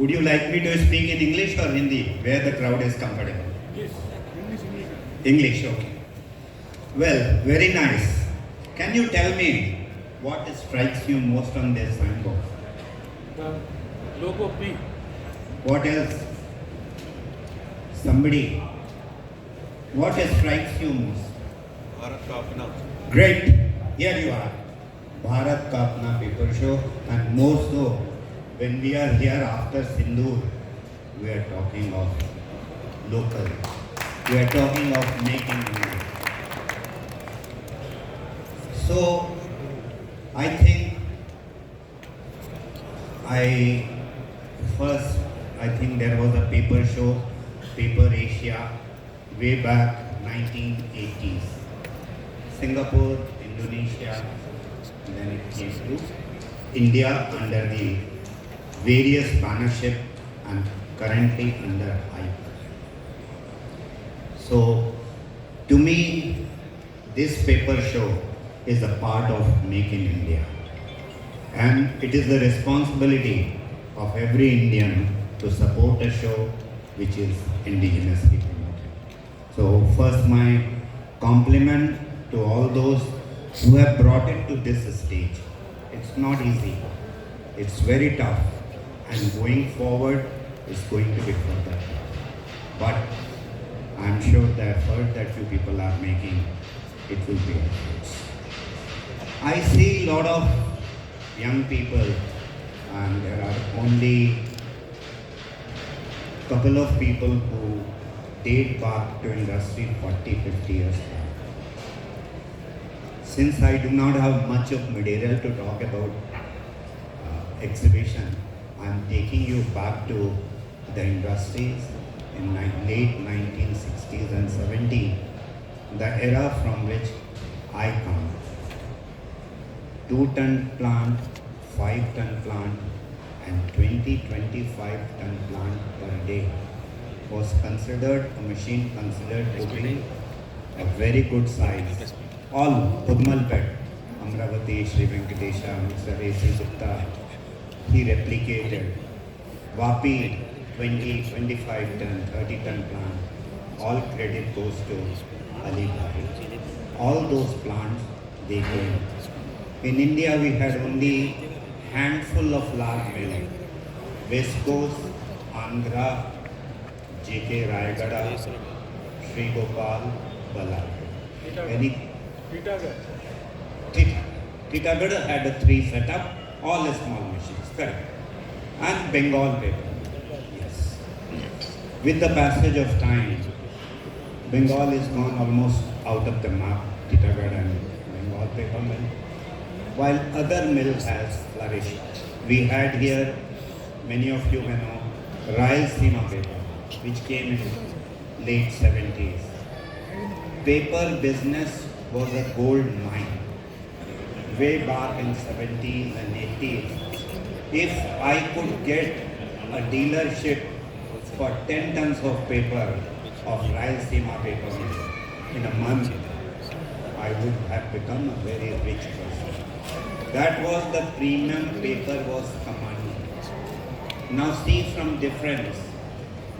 Would you like me to speak in English or Hindi, where the crowd is comfortable? Yes, English. English, okay. Well, very nice. Can you tell me what strikes you most on this signboard? The logo P. What else? Somebody. What strikes you most? Bharat का अपना Great. Here you are. Bharat Ka Apna paper show, and more so when we are here after Sindoor, we are talking of local. We are talking of making India. So I think I think there was a paper show, Paper Asia, way back 1980s. Singapore, Indonesia, and then it came to India under the various bannership and currently under hype. So to me, this paper show is a part of Make in India. And it is the responsibility of every Indian to support a show which is indigenously promoted. So first my compliment to all those who have brought it to this stage. It's not easy. It's very tough. And going forward is going to be further tough. But I'm sure the effort that you people are making, it will be efforts. I see a lot of young people, and there are only couple of people who date back to industry 40, 50 years back. Since I do not have much of material to talk about exhibition, I am taking you back to the industries in late 1960s and 70s, the era from which I come. 2-ton plant, 5-ton plant, and 25-ton plant per day was considered a machine considered to be a very good size. All Pudmalpet, Amravati, Sri Venkatesha, Mr. A.C. Gupta, he replicated. Vapi, 20, 25-ton, 30-ton plant, all credit goes to Ali Bhai. All those plants, they came. In India, we had only handful of large mills. West Coast, Andhra, J.K. Rayagada, Sri Gopal, Ballard. Any Titagarh had a 3 setup, all small machines, correct. And Bengal paper. Yes. With the passage of time, Bengal is gone almost out of the map, Titagarh and Bengal paper mill, while other mills has flourished. We had here, many of you may know, Rayalaseema paper, which came in late 70s. Paper business was a gold mine way back in 70s and 80s. If I could get a dealership for 10 tons of paper of Rayalaseema paper in a month, I would have become a very rich person. That was the premium paper was commanding. Now see from difference.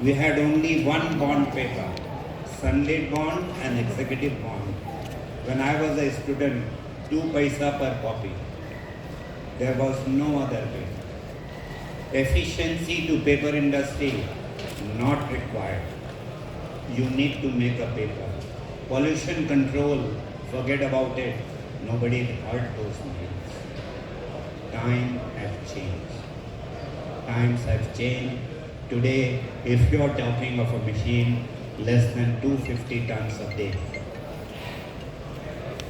We had only one bond paper, Sunday bond and executive bond. When I was a student, 2 paisa per copy. There was no other way. Efficiency to paper industry, not required. You need to make a paper. Pollution control, forget about it. Nobody heard those names. Time has changed. Times have changed. Today, if you are talking of a machine less than 250 tons a day,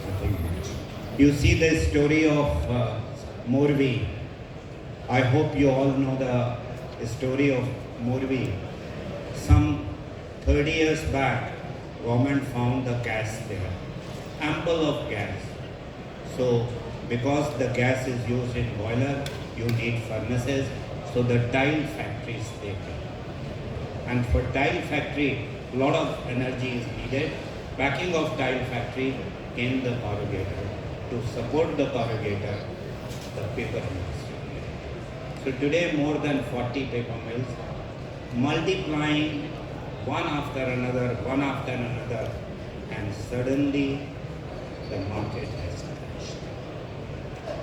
nothing much. You see the story of Morvi. I hope you all know the story of Morvi. Some 30 years back, government found the gas there, ample of gas. So, because the gas is used in boiler, you need furnaces, so the tile factories take it. And for tile factory, a lot of energy is needed. Backing of tile factory came the corrugator. To support the corrugator, the paper industry. So today more than 40 paper mills, multiplying one after another, and suddenly the market has crashed.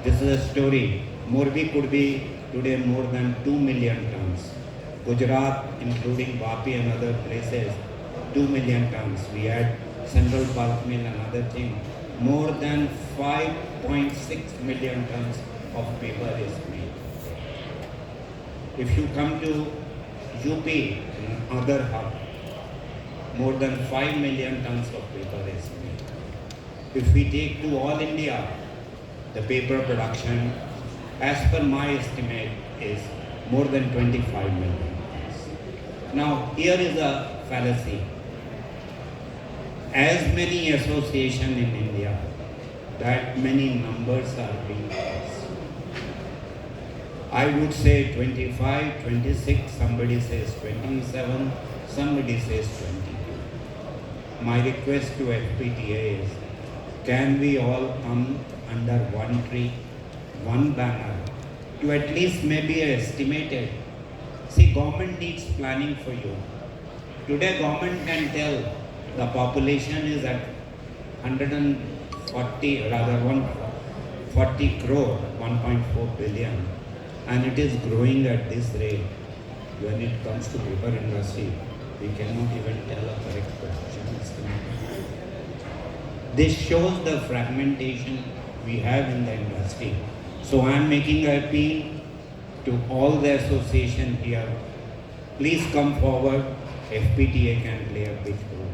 This is a story. Morbi could be today more than 2 million tons. Gujarat, including Vapi and other places, 2 million tons. We had Central Pulp Mill and other thing. More than 5.6 million tons of paper is made. If you come to UP, other hub, more than 5 million tons of paper is made. If we take to all India, the paper production, as per my estimate, is more than 25 million tons. Now, here is a fallacy. As many associations in India, that many numbers are being passed. I would say 25, 26, somebody says 27, somebody says 22. My request to FPTA is, can we all come under one tree, one banner, to at least maybe estimated? See, government needs planning for you. Today government can tell the population is at 140 crore, 1.4 billion, and it is growing at this rate. When it comes to paper industry, we cannot even tell a correct production estimate. This shows the fragmentation we have in the industry. So I am making an appeal to all the association here. Please come forward. FPTA can play a big role.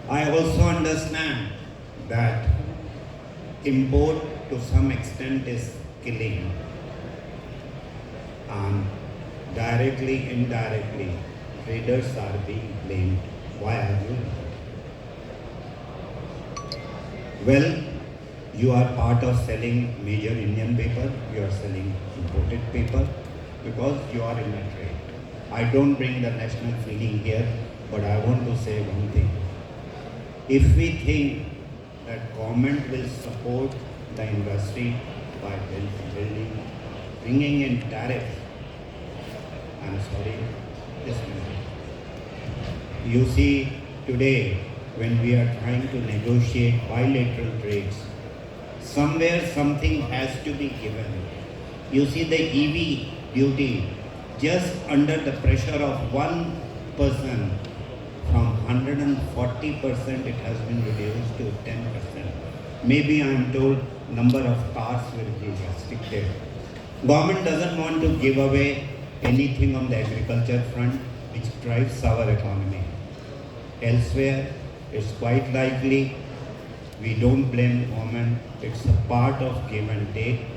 I also understand that import to some extent is killing, and directly, indirectly, traders are being blamed. Why are you? Well, you are part of selling major Indian paper, you are selling imported paper because you are in a trade. I don't bring the national feeling here, but I want to say one thing. If we think that government will support the industry by bringing in tariff, I'm sorry, this minute. You see, today, when we are trying to negotiate bilateral trades, somewhere something has to be given. You see the EV duty, just under the pressure of one person, from 140% it has been reduced to 10%. Maybe I am told number of cars will be restricted. Government doesn't want to give away anything on the agriculture front which drives our economy. Elsewhere, it's quite likely we don't blame government. It's a part of give and take.